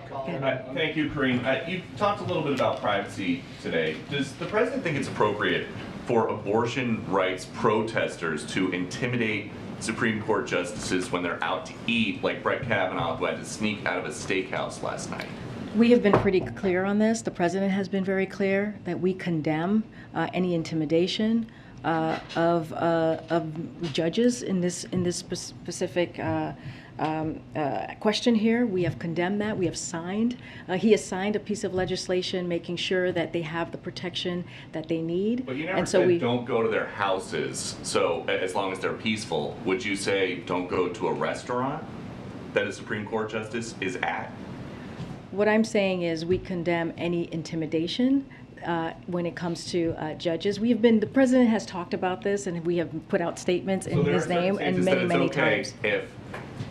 Thank you, Karine. You talked a little bit about privacy today. Does the president think it's appropriate for abortion rights protesters to intimidate Supreme Court justices when they're out to eat, like Brett Kavanaugh, who had to sneak out of a steakhouse last night? We have been pretty clear on this. The president has been very clear that we condemn any intimidation of judges in this specific question here. We have condemned that. We have signed. He has signed a piece of legislation making sure that they have the protection that they need. But you never said don't go to their houses. So as long as they're peaceful, would you say don't go to a restaurant that a Supreme Court justice is at? What I'm saying is we condemn any intimidation when it comes to judges. The president has talked about this, and we have put out statements in his name and many times. If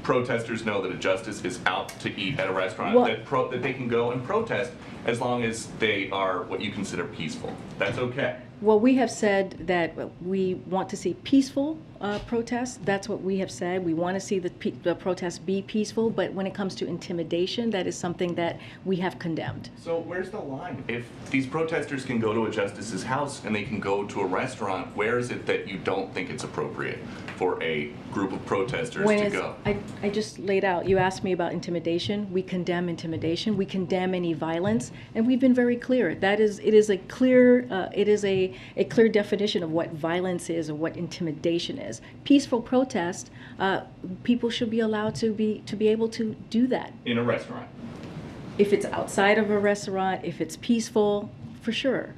protesters know that a justice is out to eat at a restaurant, that they can go and protest as long as they are what you consider peaceful. That's okay. Well, we have said that we want to see peaceful protests. That's what we have said. We want to see the protests be peaceful, but when it comes to intimidation, that is something that we have condemned. So where's the line? If these protesters can go to a justice's house and they can go to a restaurant, where is it that you don't think it's appropriate for a group of protesters to go? I just laid out, you asked me about intimidation. We condemn intimidation. We condemn any violence, and we've been very clear. It is a clear definition of what violence is or what intimidation is. Peaceful protest, people should be allowed to be able to do that. In a restaurant? If it's outside of a restaurant, if it's peaceful, for sure.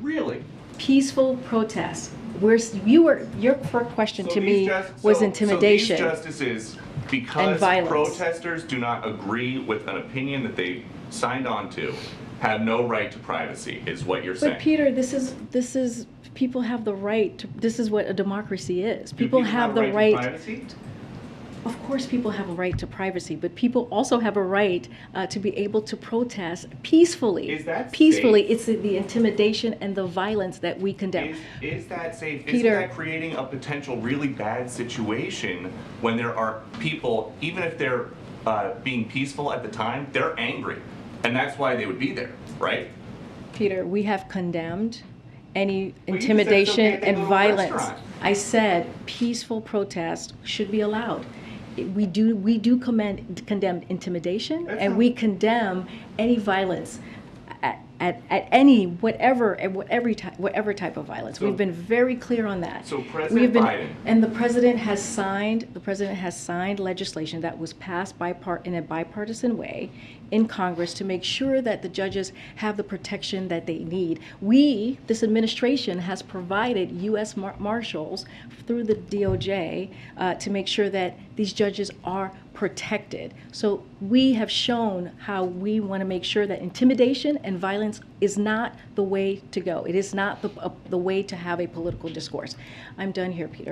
Really? Peaceful protest. Your first question to me was intimidation. So these justices, because protesters do not agree with an opinion that they signed on to, have no right to privacy, is what you're saying. But Peter, this is people have the right to, this is what a democracy is. People have the right to privacy? Of course people have a right to privacy, but people also have a right to be able to protest peacefully. Is that peacefully? safe? It's the intimidation and the violence that we condemn. Is that safe? Peter, isn't that creating a potential really bad situation when there are people, even if they're being peaceful at the time, they're angry. And that's why they would be there, right? Peter, we have condemned any intimidation and violence. I said peaceful protest should be allowed. We do condemn intimidation, and we condemn any violence at any whatever type of violence. So, we've been very clear on that. So President Biden and the president has signed legislation that was passed in a bipartisan way in Congress to make sure that the judges have the protection that they need. This administration has provided U.S. Marshals through the DOJ to make sure that these judges are protected. So we have shown how we want to make sure that intimidation and violence is not the way to go. It is not the way to have a political discourse. I'm done here, Peter.